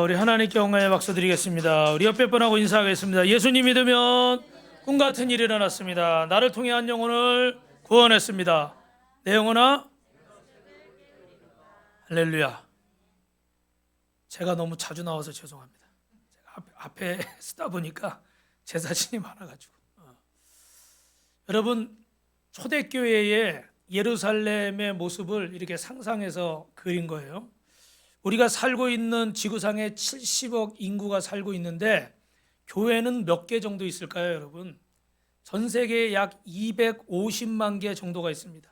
우리 하나님께 영광의 박수 드리겠습니다. 우리 옆에 분하고 인사하겠습니다. 예수님 믿으면 꿈 같은 일이 일어났습니다. 나를 통해 한 영혼을 구원했습니다. 내 영혼아, 할렐루야. 제가 너무 자주 나와서 죄송합니다. 제가 앞에 쓰다 보니까 제 사진이 많아가지고. 여러분, 초대교회의 예루살렘의 모습을 이렇게 상상해서 그린 거예요. 우리가 살고 있는 지구상에 70억 인구가 살고 있는데 교회는 몇 개 정도 있을까요, 여러분? 전 세계에 약 250만 개 정도가 있습니다.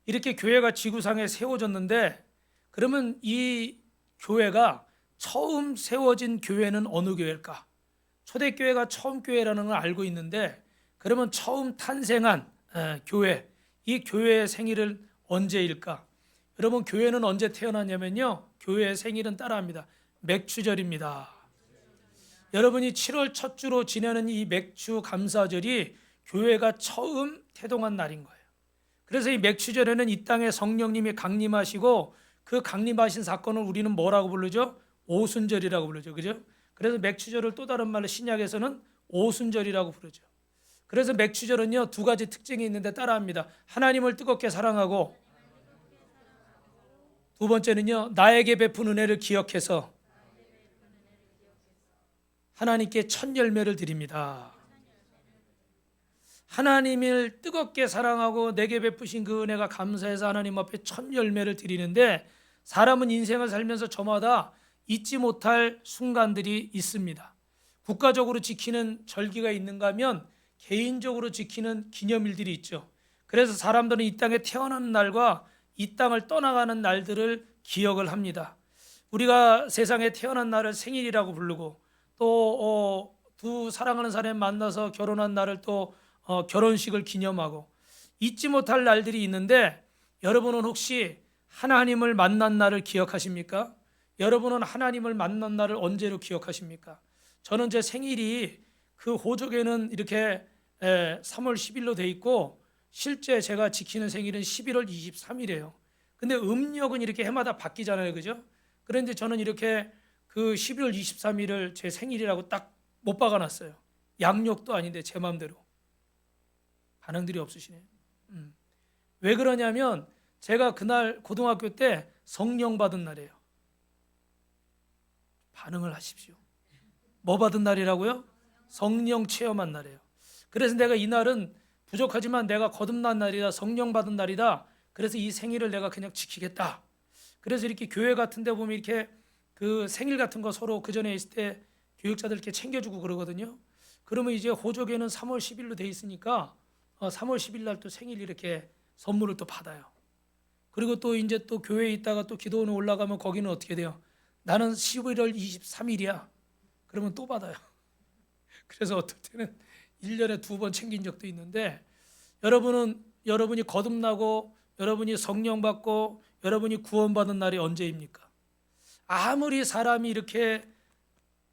이렇게 교회가 지구상에 세워졌는데 그러면 이 교회가 처음 세워진 교회는 어느 교회일까? 초대교회가 처음 교회라는 걸 알고 있는데 그러면 처음 탄생한 교회, 이 교회의 생일은 언제일까? 여러분, 교회는 언제 태어났냐면요, 교회의 생일은 따라합니다. 맥추절입니다. 여러분이 7월 첫 주로 지내는 이 맥추 감사절이 교회가 처음 태동한 날인 거예요. 그래서 이 맥추절에는 이 땅에 성령님이 강림하시고 그 강림하신 사건을 우리는 뭐라고 부르죠? 오순절이라고 부르죠. 그죠? 그래서 맥추절을 또 다른 말로 신약에서는 오순절이라고 부르죠. 그래서 맥추절은요, 두 가지 특징이 있는데 따라합니다. 하나님을 뜨겁게 사랑하고, 두 번째는요, 나에게 베푼 은혜를 기억해서 하나님께 첫 열매를 드립니다. 하나님을 뜨겁게 사랑하고 내게 베푸신 그 은혜가 감사해서 하나님 앞에 첫 열매를 드리는데, 사람은 인생을 살면서 저마다 잊지 못할 순간들이 있습니다. 국가적으로 지키는 절기가 있는가 하면 개인적으로 지키는 기념일들이 있죠. 그래서 사람들은 이 땅에 태어나는 날과 이 땅을 떠나가는 날들을 기억을 합니다. 우리가 세상에 태어난 날을 생일이라고 부르고, 또 두 사랑하는 사람이 만나서 결혼한 날을 또 결혼식을 기념하고, 잊지 못할 날들이 있는데 여러분은 혹시 하나님을 만난 날을 기억하십니까? 여러분은 하나님을 만난 날을 언제로 기억하십니까? 저는 제 생일이 그 호적에는 이렇게 3월 10일로 돼 있고 실제 제가 지키는 생일은 11월 23일이에요. 근데 음력은 이렇게 해마다 바뀌잖아요. 그죠? 그런데 저는 이렇게 그 11월 23일을 제 생일이라고 딱 못 박아놨어요. 양력도 아닌데 제 마음대로. 반응들이 없으시네요. 왜 그러냐면 제가 그날 고등학교 때 성령 받은 날이에요. 반응을 하십시오. 뭐 받은 날이라고요? 성령 체험한 날이에요. 그래서 내가 이 날은 부족하지만 내가 거듭난 날이다, 성령 받은 날이다. 그래서 이 생일을 내가 그냥 지키겠다. 그래서 이렇게 교회 같은 데 보면 이렇게 그 생일 같은 거 서로 그 전에 있을 때 교육자들 이렇게 챙겨주고 그러거든요. 그러면 이제 호적에는 3월 10일로 돼 있으니까 3월 10일 날 또 생일 이렇게 선물을 또 받아요. 그리고 또 이제 또 교회에 있다가 또 기도원에 올라가면 거기는 어떻게 돼요? 나는 11월 23일이야. 그러면 또 받아요. 그래서 어떨 때는 1년에 2번 챙긴 적도 있는데, 여러분이 거듭나고 여러분이 성령 받고 여러분이 구원받은 날이 언제입니까? 아무리 사람이 이렇게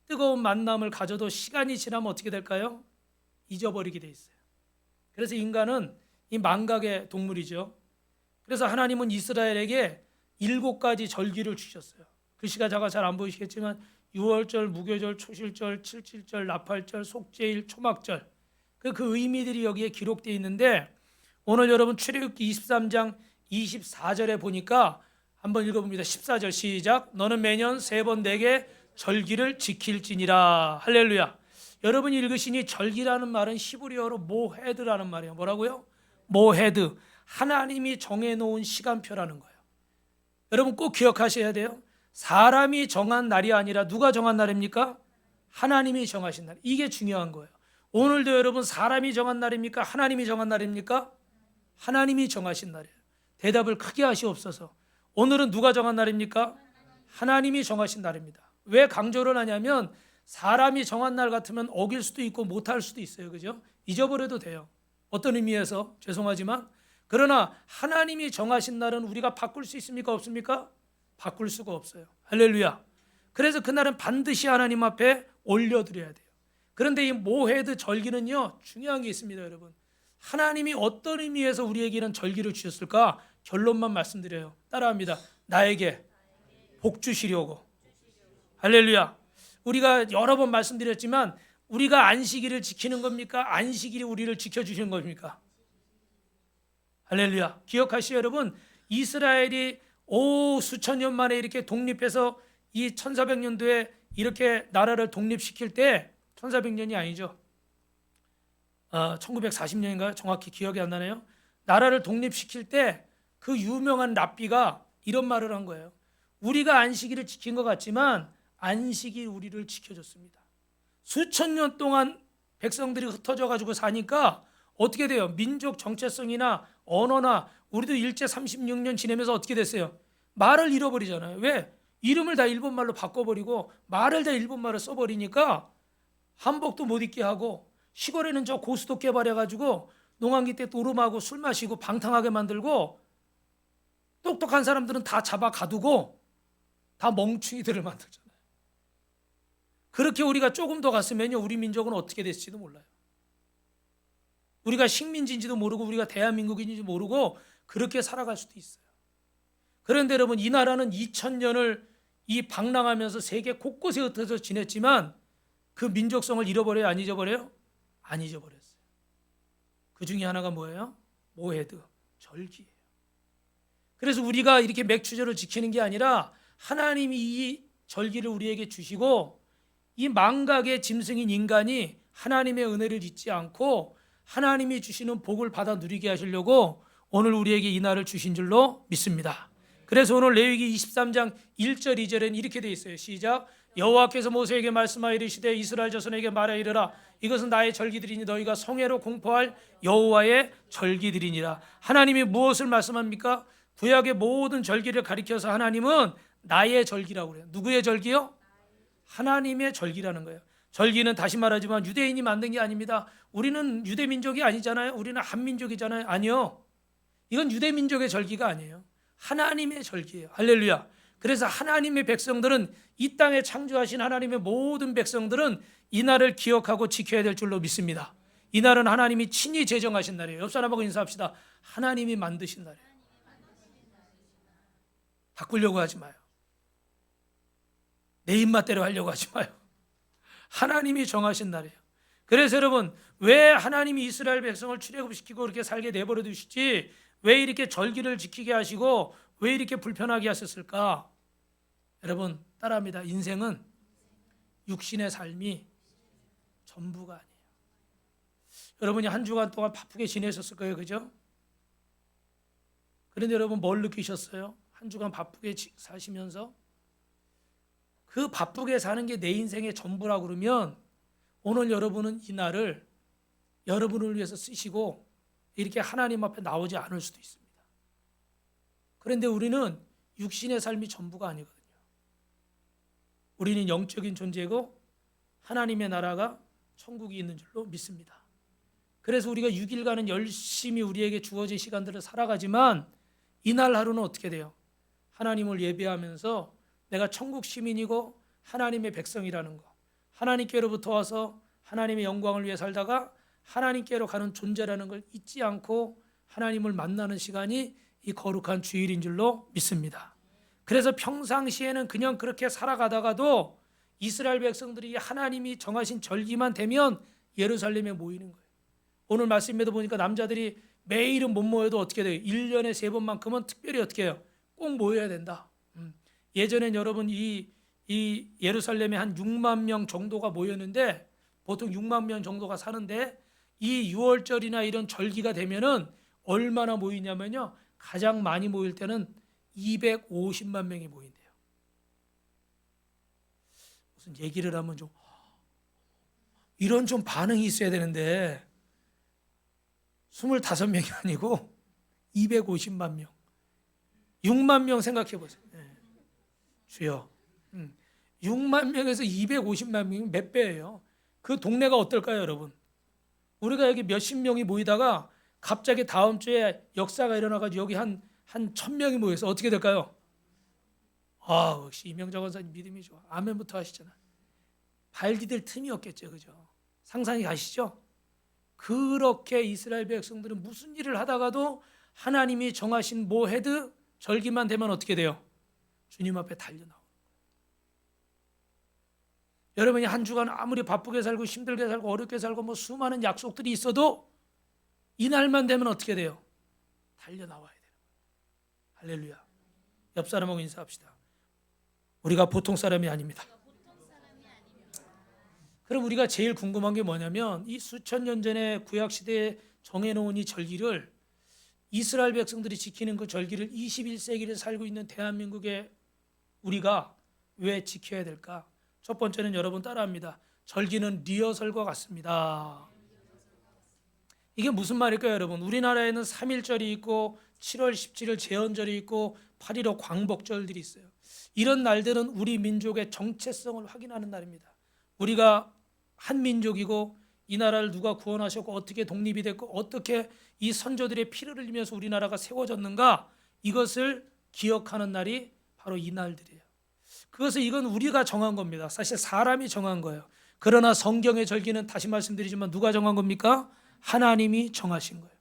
뜨거운 만남을 가져도 시간이 지나면 어떻게 될까요? 잊어버리게 돼 있어요. 그래서 인간은 이 망각의 동물이죠. 그래서 하나님은 이스라엘에게 7가지 절기를 주셨어요. 글씨가 제가 잘 안 보이시겠지만 유월절, 무교절, 초실절, 칠칠절, 나팔절, 속죄일, 초막절, 그 의미들이 여기에 기록되어 있는데, 오늘 여러분 출애굽기 23장 24절에 보니까 한번 읽어봅니다. 14절 시작. 너는 매년 3번 내게 절기를 지킬지니라. 할렐루야. 여러분이 읽으시니 절기라는 말은 히브리어로 모헤드라는 말이에요. 뭐라고요? 모헤드. 하나님이 정해놓은 시간표라는 거예요. 여러분 꼭 기억하셔야 돼요. 사람이 정한 날이 아니라 누가 정한 날입니까? 하나님이 정하신 날. 이게 중요한 거예요. 오늘도 여러분 사람이 정한 날입니까? 하나님이 정한 날입니까? 하나님이 정하신 날이에요. 대답을 크게 하시옵소서. 오늘은 누가 정한 날입니까? 하나님이 정하신 날입니다. 왜 강조를 하냐면 사람이 정한 날 같으면 어길 수도 있고 못할 수도 있어요. 그죠? 잊어버려도 돼요. 어떤 의미에서 죄송하지만, 그러나 하나님이 정하신 날은 우리가 바꿀 수 있습니까? 없습니까? 바꿀 수가 없어요. 할렐루야. 그래서 그날은 반드시 하나님 앞에 올려드려야 돼요. 그런데 이 모헤드 절기는요, 중요한 게 있습니다. 여러분, 하나님이 어떤 의미에서 우리에게는 절기를 주셨을까? 결론만 말씀드려요. 따라합니다. 나에게 복 주시려고 할렐루야. 우리가 여러 번 말씀드렸지만 우리가 안식일을 지키는 겁니까? 안식일이 우리를 지켜주시는 겁니까? 할렐루야. 기억하시죠 여러분? 이스라엘이 수천 년 만에 이렇게 독립해서 이 1400년도에 이렇게 나라를 독립시킬 때 1400년이 아니죠. 1940년인가요? 정확히 기억이 안 나네요. 나라를 독립시킬 때 그 유명한 랍비가 이런 말을 한 거예요. 우리가 안식일을 지킨 것 같지만 안식이 우리를 지켜줬습니다. 수천 년 동안 백성들이 흩어져 가지고 사니까 어떻게 돼요? 민족 정체성이나 언어나 우리도 일제 36년 지내면서 어떻게 됐어요? 말을 잃어버리잖아요. 왜? 이름을 다 일본말로 바꿔버리고 말을 다 일본말로 써버리니까 한복도 못 입게 하고 시골에는 저 고수도 개발해가지고 농한기 때 노름하고 술 마시고 방탕하게 만들고 똑똑한 사람들은 다 잡아 가두고 다 멍충이들을 만들잖아요. 그렇게 우리가 조금 더 갔으면요 우리 민족은 어떻게 됐을지도 몰라요. 우리가 식민지인지도 모르고 우리가 대한민국인지 모르고 그렇게 살아갈 수도 있어요. 그런데 여러분 이 나라는 2000년을 이 방랑하면서 세계 곳곳에 흩어져 지냈지만 그 민족성을 잃어버려요? 안 잊어버려요? 안 잊어버렸어요. 그 중에 하나가 뭐예요? 모헤드, 절기예요. 그래서 우리가 이렇게 맥추절을 지키는 게 아니라 하나님이 이 절기를 우리에게 주시고 이 망각의 짐승인 인간이 하나님의 은혜를 잊지 않고 하나님이 주시는 복을 받아 누리게 하시려고 오늘 우리에게 이 날을 주신 줄로 믿습니다. 그래서 오늘 레위기 23장 1절 2절에는 이렇게 되어 있어요. 시작. 여호와께서 모세에게 말씀하여 이르시되 이스라엘 자손에게 말하여 이르라. 이것은 나의 절기들이니 너희가 성회로 공포할 여호와의 절기들이니라. 하나님이 무엇을 말씀합니까? 구약의 모든 절기를 가리켜서 하나님은 나의 절기라고 그래요. 누구의 절기요? 하나님의 절기라는 거예요. 절기는 다시 말하지만 유대인이 만든 게 아닙니다. 우리는 유대민족이 아니잖아요. 우리는 한민족이잖아요. 아니요. 이건 유대민족의 절기가 아니에요. 하나님의 절기예요. 할렐루야. 그래서 하나님의 백성들은 이 땅에 창조하신 하나님의 모든 백성들은 이 날을 기억하고 지켜야 될 줄로 믿습니다. 이 날은 하나님이 친히 제정하신 날이에요. 옆 사람하고 인사합시다. 하나님이 만드신 날이에요. 바꾸려고 하지 마요. 내 입맛대로 하려고 하지 마요. 하나님이 정하신 날이에요. 그래서 여러분 왜 하나님이 이스라엘 백성을 출애굽시키고 그렇게 살게 내버려 두시지 왜 이렇게 절기를 지키게 하시고 왜 이렇게 불편하게 하셨을까? 여러분 따라합니다. 인생은 육신의 삶이 전부가 아니에요. 여러분이 한 주간 동안 바쁘게 지내셨을 거예요. 그죠? 그런데 여러분 뭘 느끼셨어요? 한 주간 바쁘게 사시면서 그 바쁘게 사는 게 내 인생의 전부라고 그러면 오늘 여러분은 이 날을 여러분을 위해서 쓰시고 이렇게 하나님 앞에 나오지 않을 수도 있습니다. 그런데 우리는 육신의 삶이 전부가 아니거든요. 우리는 영적인 존재고 하나님의 나라가 천국이 있는 줄로 믿습니다. 그래서 우리가 6일간은 열심히 우리에게 주어진 시간들을 살아가지만 이날 하루는 어떻게 돼요? 하나님을 예배하면서 내가 천국 시민이고 하나님의 백성이라는 거, 하나님께로부터 와서 하나님의 영광을 위해 살다가 하나님께로 가는 존재라는 걸 잊지 않고 하나님을 만나는 시간이 이 거룩한 주일인 줄로 믿습니다. 그래서 평상시에는 그냥 그렇게 살아가다가도 이스라엘 백성들이 하나님이 정하신 절기만 되면 예루살렘에 모이는 거예요. 오늘 말씀에도 보니까 남자들이 매일은 못 모여도 어떻게 돼요? 1년에 3번만큼은 특별히 어떻게 해요? 꼭 모여야 된다. 예전엔 여러분 이 예루살렘에 한 6만 명 정도가 모였는데 보통 6만 명 정도가 사는데 이 6월절이나 이런 절기가 되면은 얼마나 모이냐면요. 가장 많이 모일 때는 250만 명이 모인대요. 무슨 얘기를 하면 좀 이런 좀 반응이 있어야 되는데 25명이 아니고 250만 명. 6만 명 생각해 보세요. 네. 주여. 6만 명에서 250만 명이 몇 배예요? 그 동네가 어떨까요, 여러분? 우리가 여기 몇십 명이 모이다가 갑자기 다음 주에 역사가 일어나가지고 여기 한 1000명이 모여서 어떻게 될까요? 아, 역시 이명작 원사님 믿음이 좋아. 아멘부터 하시잖아. 발 디딜 틈이 없겠죠, 그죠? 상상이 가시죠? 그렇게 이스라엘 백성들은 무슨 일을 하다가도 하나님이 정하신 모헤드 절기만 되면 어떻게 돼요? 주님 앞에 달려나오는 거예요. 여러분이 한 주간 아무리 바쁘게 살고 힘들게 살고 어렵게 살고 뭐 수많은 약속들이 있어도 이날만 되면 어떻게 돼요? 달려나와야 돼요. 할렐루야. 옆 사람하고 인사합시다. 우리가 보통 사람이 아닙니다. 그럼 우리가 제일 궁금한 게 뭐냐면 이 수천 년 전에 구약 시대에 정해놓은 이 절기를 이스라엘 백성들이 지키는 그 절기를 21세기를 살고 있는 대한민국의 우리가 왜 지켜야 될까? 첫 번째는 여러분 따라합니다. 절기는 리허설과 같습니다. 이게 무슨 말일까요, 여러분? 우리나라에는 3.1절이 있고 7월 17일 제헌절이 있고 8.15 광복절들이 있어요. 이런 날들은 우리 민족의 정체성을 확인하는 날입니다. 우리가 한 민족이고 이 나라를 누가 구원하셨고 어떻게 독립이 됐고 어떻게 이 선조들의 피를 흘리면서 우리나라가 세워졌는가, 이것을 기억하는 날이 바로 이 날들이에요. 그것은 이건 우리가 정한 겁니다. 사실 사람이 정한 거예요. 그러나 성경의 절기는 다시 말씀드리지만 누가 정한 겁니까? 하나님이 정하신 거예요.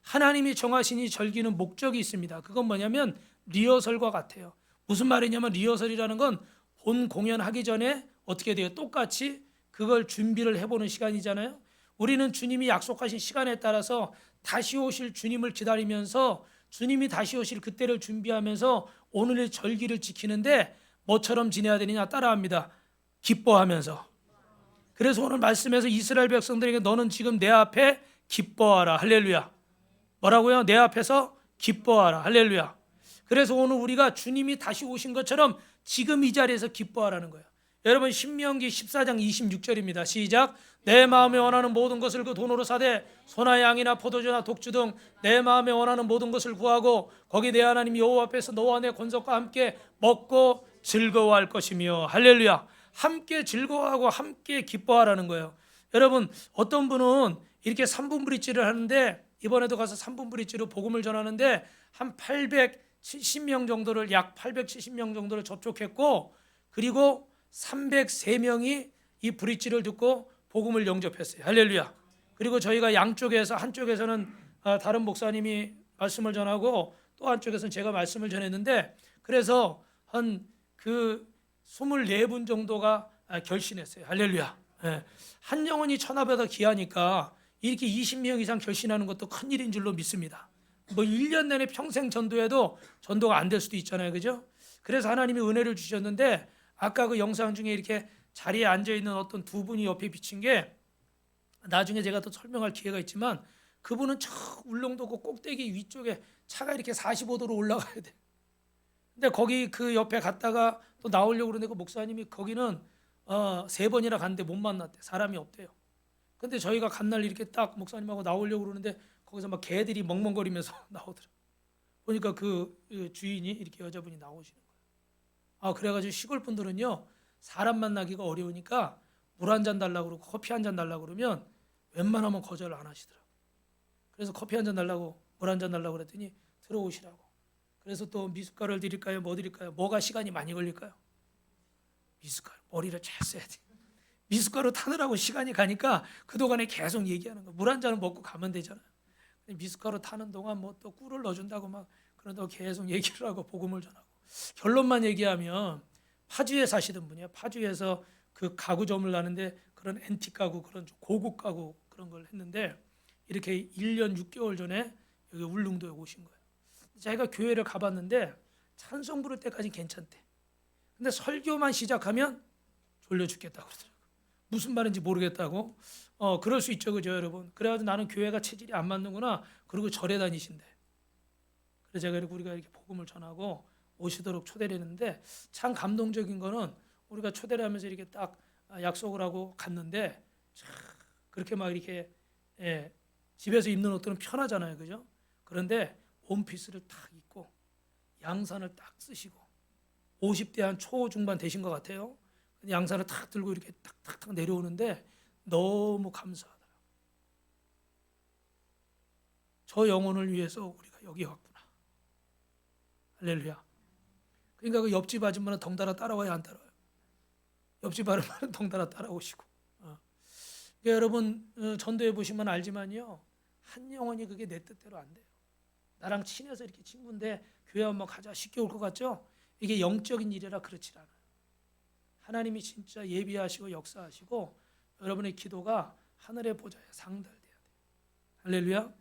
하나님이 정하신 이 절기는 목적이 있습니다. 그건 뭐냐면 리허설과 같아요. 무슨 말이냐면 리허설이라는 건 본 공연하기 전에 어떻게 돼요? 똑같이 그걸 준비를 해보는 시간이잖아요. 우리는 주님이 약속하신 시간에 따라서 다시 오실 주님을 기다리면서 주님이 다시 오실 그때를 준비하면서 오늘의 절기를 지키는데 뭐처럼 지내야 되느냐? 따라합니다. 기뻐하면서. 그래서 오늘 말씀에서 이스라엘 백성들에게 너는 지금 내 앞에 기뻐하라. 할렐루야. 뭐라고요? 내 앞에서 기뻐하라. 할렐루야. 그래서 오늘 우리가 주님이 다시 오신 것처럼 지금 이 자리에서 기뻐하라는 거예요. 여러분 신명기 14장 26절입니다. 시작. 내 마음에 원하는 모든 것을 그 돈으로 사되 소나 양이나 포도주나 독주 등 내 마음에 원하는 모든 것을 구하고 거기 내 하나님 여호와 앞에서 너와 내 권속과 함께 먹고 즐거워할 것이며. 할렐루야. 함께 즐거워하고 함께 기뻐하라는 거예요. 여러분 어떤 분은 이렇게 3분 브릿지를 하는데 이번에도 가서 3분 브릿지로 복음을 전하는데 한 870명 정도를 약 870명 정도를 접촉했고 그리고 303명이 이 브릿지를 듣고 복음을 영접했어요. 할렐루야. 그리고 저희가 양쪽에서 한쪽에서는 다른 목사님이 말씀을 전하고 또 한쪽에서는 제가 말씀을 전했는데 그래서 한 그 24분 정도가 결신했어요. 할렐루야. 한 영혼이 천하보다 귀하니까 이렇게 20명 이상 결신하는 것도 큰일인 줄로 믿습니다. 뭐 1년 내내 평생 전도해도 전도가 안 될 수도 있잖아요. 그죠? 그래서 하나님이 은혜를 주셨는데 아까 그 영상 중에 이렇게 자리에 앉아있는 어떤 두 분이 옆에 비친 게 나중에 제가 또 설명할 기회가 있지만 그분은 저 울릉도 그 꼭대기 위쪽에 차가 이렇게 45도로 올라가야 돼. 근데 거기 그 옆에 갔다가 또 나오려고 그러는데 그 목사님이 거기는 3번이나 갔는데 못 만났대. 사람이 없대요. 근데 저희가 간날 이렇게 딱 목사님하고 나오려고 그러는데 거기서 막 개들이 멍멍거리면서 나오더라고요. 보니까 그 주인이 이렇게 여자분이 나오시는 거예요. 그래가지고 시골 분들은요 사람 만나기가 어려우니까 물 한 잔 달라고 그러고 커피 한 잔 달라고 그러면 웬만하면 거절을 안 하시더라고요. 그래서 커피 한 잔 달라고 물 한 잔 달라고 그랬더니 들어오시라고. 그래서 또 미숫가루를 드릴까요? 뭐 드릴까요? 뭐가 시간이 많이 걸릴까요? 미숫가루. 머리를 잘 써야 돼. 미숫가루 타느라고 시간이 가니까 그동안에 계속 얘기하는 거. 물 한 잔을 먹고 가면 되잖아요. 미숫가루 타는 동안 뭐 또 꿀을 넣어준다고 막 그런다고 계속 얘기를 하고 복음을 전하고. 결론만 얘기하면 파주에 사시던 분이에요. 파주에서 그 가구점을 나는데 그런 앤틱 가구, 그런 고급 가구 그런 걸 했는데 이렇게 1년 6개월 전에 여기 울릉도에 오신 거예요. 자기가 교회를 가봤는데 찬송 부를 때까지 괜찮대. 근데 설교만 시작하면 졸려 죽겠다고 그러더라고요. 무슨 말인지 모르겠다고. 그럴 수 있죠, 그죠, 여러분. 그래가지고 나는 교회가 체질이 안 맞는구나. 그리고 절에 다니신대. 그래서 제가 이렇게 우리가 이렇게 복음을 전하고 오시도록 초대를 했는데 참 감동적인 거는 우리가 초대를 하면서 이렇게 딱 약속을 하고 갔는데 참 그렇게 막 이렇게 집에서 입는 옷들은 편하잖아요, 그죠? 그런데 원피스를 딱 입고 양산을 딱 쓰시고 50대 한 초중반 되신 것 같아요. 양산을 탁 들고 이렇게 탁탁탁 내려오는데 너무 감사하더라고요. 저 영혼을 위해서 우리가 여기 왔구나. 할렐루야. 그러니까 그 옆집 아줌마는 덩달아 따라와야 안 따라와요. 옆집 아줌마는 덩달아 따라오시고. 그러니까 여러분 전도해 보시면 알지만요. 한 영혼이 그게 내 뜻대로 안 돼요. 나랑 친해서 이렇게 친구인데 교회 한번 가자 쉽게 올 것 같죠? 이게 영적인 일이라 그렇지 않아요. 하나님이 진짜 예비하시고 역사하시고 여러분의 기도가 하늘의 보좌에 상달돼야 돼요. 할렐루야.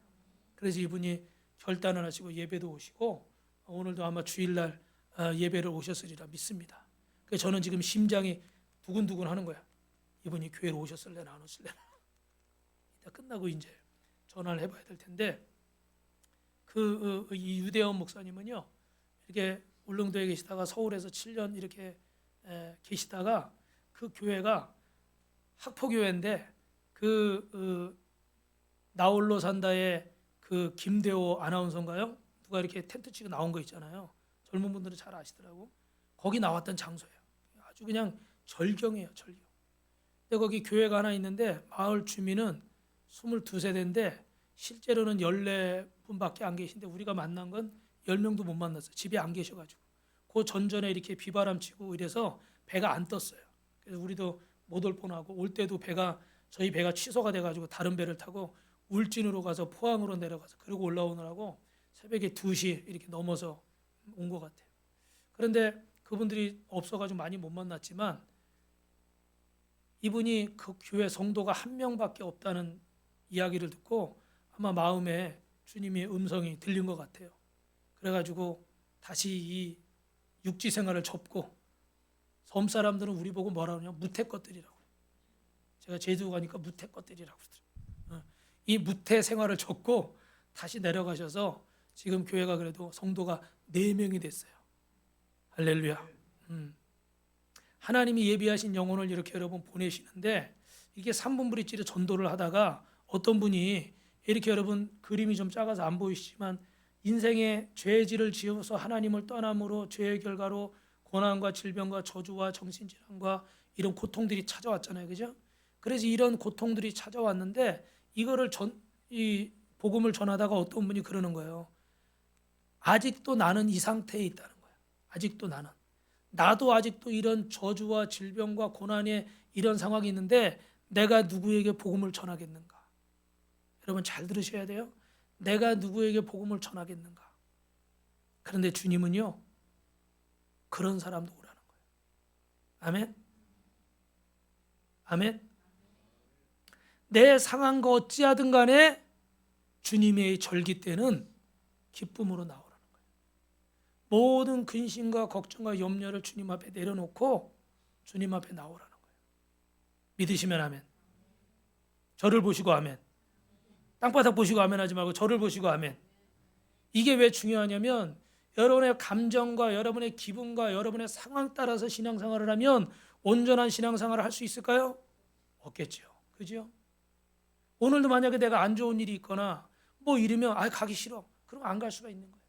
그래서 이분이 결단을 하시고 예배도 오시고 오늘도 아마 주일날 예배를 오셨으리라 믿습니다. 그래서 저는 지금 심장이 두근두근 하는 거야. 이분이 교회로 오셨을래나 안 오실래나. 이따 끝나고 이제 전화를 해봐야 될 텐데 이 유대원 목사님은요 이렇게 울릉도에 계시다가 서울에서 7년 이렇게 계시다가 그 교회가 학포교회인데 나홀로 산다의 그 김대호 아나운서인가요? 누가 이렇게 텐트 치고 나온 거 있잖아요. 젊은 분들은 잘 아시더라고. 거기 나왔던 장소예요. 아주 그냥 절경이에요, 절경. 근데 거기 교회가 하나 있는데 마을 주민은 22세대인데 실제로는 14분밖에 안 계신데 우리가 만난 건 10명도 못 만났어요. 집에 안 계셔가지고. 그 전전에 이렇게 비바람 치고 이래서 배가 안 떴어요. 그래서 우리도 못 올 뻔하고 올 때도 저희 배가 취소가 돼가지고 다른 배를 타고 울진으로 가서 포항으로 내려가서 그리고 올라오느라고 새벽에 2시 이렇게 넘어서 온 것 같아요. 그런데 그분들이 없어가지고 많이 못 만났지만 이분이 그 교회 성도가 한 명밖에 없다는 이야기를 듣고 아마 마음에 주님의 음성이 들린 것 같아요. 그래가지고 다시 이 육지 생활을 접고 섬 사람들은 우리 보고 뭐라 그러냐 무태 것들이라고. 제가 제주 가니까 무태 것들이라고 그러더라고요. 이 무태 생활을 접고 다시 내려가셔서 지금 교회가 그래도 성도가 4명이 됐어요. 할렐루야. 하나님이 예비하신 영혼을 이렇게 여러분 보내시는데 이게 3분 브릿지로 전도를 하다가 어떤 분이 이렇게 여러분 그림이 좀 작아서 안 보이시지만 인생의 죄질을 지어서 하나님을 떠남으로 죄의 결과로 고난과 질병과 저주와 정신질환과 이런 고통들이 찾아왔잖아요. 그죠? 그래서 이런 고통들이 찾아왔는데 이거를 이 복음을 전하다가 어떤 분이 그러는 거예요. 아직도 나는 이 상태에 있다는 거예요. 아직도 나도 아직도 이런 저주와 질병과 고난의 이런 상황이 있는데 내가 누구에게 복음을 전하겠는가? 여러분 잘 들으셔야 돼요. 내가 누구에게 복음을 전하겠는가? 그런데 주님은요 그런 사람도 오라는 거예요. 아멘. 아멘. 내 상황과 어찌하든 간에 주님의 절기 때는 기쁨으로 나오라는 거예요. 모든 근심과 걱정과 염려를 주님 앞에 내려놓고 주님 앞에 나오라는 거예요. 믿으시면 아멘. 저를 보시고 아멘. 땅바닥 보시고 아멘 하지 말고 저를 보시고 아멘. 이게 왜 중요하냐면 여러분의 감정과 여러분의 기분과 여러분의 상황 따라서 신앙생활을 하면 온전한 신앙생활을 할 수 있을까요? 없겠죠. 그죠? 오늘도 만약에 내가 안 좋은 일이 있거나 뭐 이러면 가기 싫어. 그럼 안 갈 수가 있는 거예요.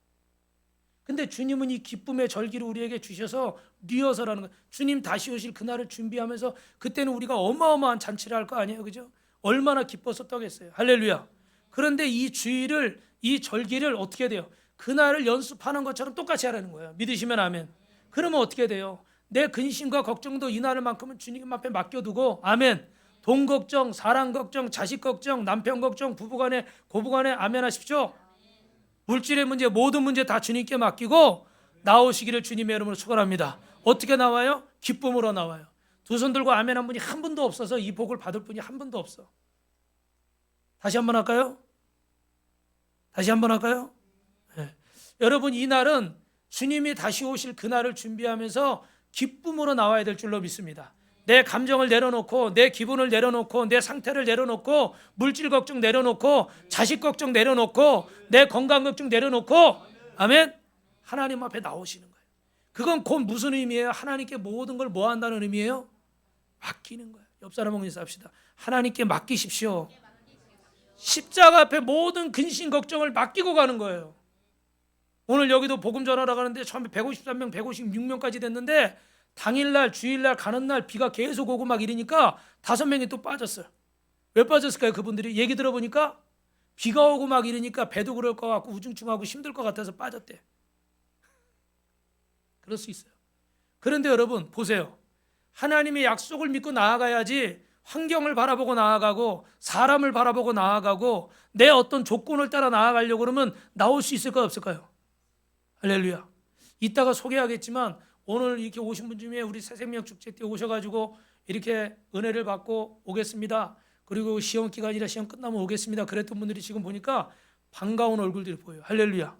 근데 주님은 이 기쁨의 절기를 우리에게 주셔서 리허설하는 거예요. 주님 다시 오실 그날을 준비하면서 그때는 우리가 어마어마한 잔치를 할 거 아니에요. 그죠? 얼마나 기뻐서 떠겠어요. 할렐루야. 그런데 이 주일을 이 절기를 어떻게 해야 돼요? 그날을 연습하는 것처럼 똑같이 하라는 거예요. 믿으시면 아멘. 그러면 어떻게 돼요? 내 근심과 걱정도 이날만큼은 주님 앞에 맡겨두고 아멘. 돈 걱정, 사랑 걱정, 자식 걱정, 남편 걱정, 부부간에 고부간에 아멘 하십시오. 물질의 문제, 모든 문제 다 주님께 맡기고 나오시기를 주님의 이름으로 축원합니다. 어떻게 나와요? 기쁨으로 나와요. 두 손 들고 아멘 한 분이 한 분도 없어서 이 복을 받을 분이 한 분도 없어. 다시 한번 할까요? 다시 한번 할까요? 네. 여러분 이 날은 주님이 다시 오실 그날을 준비하면서 기쁨으로 나와야 될 줄로 믿습니다. 내 감정을 내려놓고 내 기분을 내려놓고 내 상태를 내려놓고 물질 걱정 내려놓고 자식 걱정 내려놓고 내 건강 걱정 내려놓고 아멘 하나님 앞에 나오시는 거예요. 그건 곧 무슨 의미예요? 하나님께 모든 걸 뭐 한다는 의미예요? 맡기는 거예요. 옆 사람하고 인사합시다. 하나님께 맡기십시오. 십자가 앞에 모든 근심 걱정을 맡기고 가는 거예요. 오늘 여기도 복음 전하러 가는데 처음에 153명 156명까지 됐는데 당일날 주일날 가는 날 비가 계속 오고 막 이러니까 5명이 또 빠졌어요. 왜 빠졌을까요? 그분들이 얘기 들어보니까 비가 오고 막 이러니까 배도 그럴 것 같고 우중충하고 힘들 것 같아서 빠졌대. 그럴 수 있어요. 그런데 여러분 보세요. 하나님의 약속을 믿고 나아가야지 환경을 바라보고 나아가고 사람을 바라보고 나아가고 내 어떤 조건을 따라 나아가려고 그러면 나올 수 있을까요? 없을까요? 할렐루야. 이따가 소개하겠지만 오늘 이렇게 오신 분 중에 우리 새생명 축제 때 오셔가지고 이렇게 은혜를 받고 오겠습니다. 그리고 시험 기간이라 시험 끝나면 오겠습니다. 그랬던 분들이 지금 보니까 반가운 얼굴들이 보여요. 할렐루야.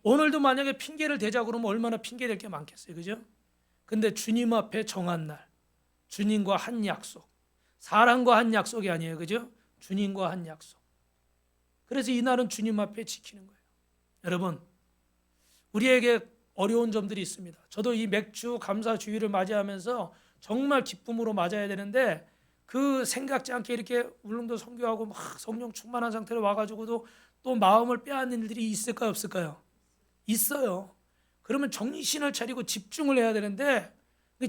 오늘도 만약에 핑계를 대자 그러면 얼마나 핑계 될 게 많겠어요. 그죠? 근데 주님 앞에 정한 날, 주님과 한 약속, 사람과 한 약속이 아니에요. 그죠? 주님과 한 약속. 그래서 이 날은 주님 앞에 지키는 거예요. 여러분, 우리에게 어려운 점들이 있습니다. 저도 이 맥주 감사 주일을 맞이하면서 정말 기쁨으로 맞아야 되는데 그 생각지 않게 이렇게 울릉도 선교하고 막 성령 충만한 상태로 와가지고도 또 마음을 빼앗는 일들이 있을까요, 없을까요? 있어요. 그러면 정신을 차리고 집중을 해야 되는데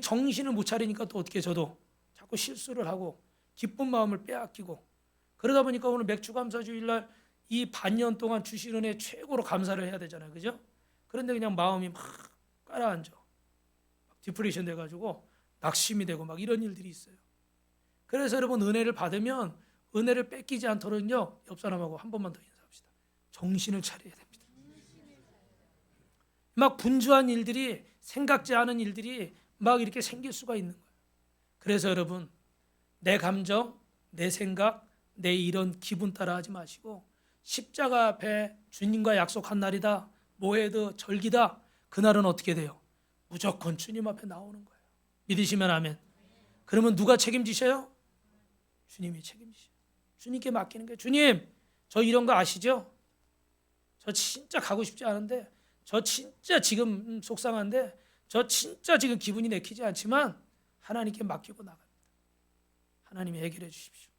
정신을 못 차리니까 또 어떻게 저도 자꾸 실수를 하고 기쁜 마음을 빼앗기고 그러다 보니까 오늘 맥주 감사 주일날 이 반년 동안 주신 은혜 최고로 감사를 해야 되잖아요. 그죠? 그런데 그냥 마음이 막 가라앉아. 디프레션 돼가지고 낙심이 되고 막 이런 일들이 있어요. 그래서 여러분 은혜를 받으면 은혜를 뺏기지 않도록요. 옆 사람하고 한 번만 더 인사합시다. 정신을 차려야 됩니다. 막 분주한 일들이 생각지 않은 일들이 막 이렇게 생길 수가 있는 거예요. 그래서 여러분 내 감정, 내 생각, 내 이런 기분 따라 하지 마시고 십자가 앞에 주님과 약속한 날이다. 모헤드 절기다. 그날은 어떻게 돼요? 무조건 주님 앞에 나오는 거예요. 믿으시면 아멘. 그러면 누가 책임지셔요? 주님이 책임지셔요. 주님께 맡기는 거예요. 주님, 저 이런 거 아시죠? 저 진짜 가고 싶지 않은데 저 진짜 지금 속상한데 저 진짜 지금 기분이 내키지 않지만 하나님께 맡기고 나갑니다. 하나님이 해결해 주십시오.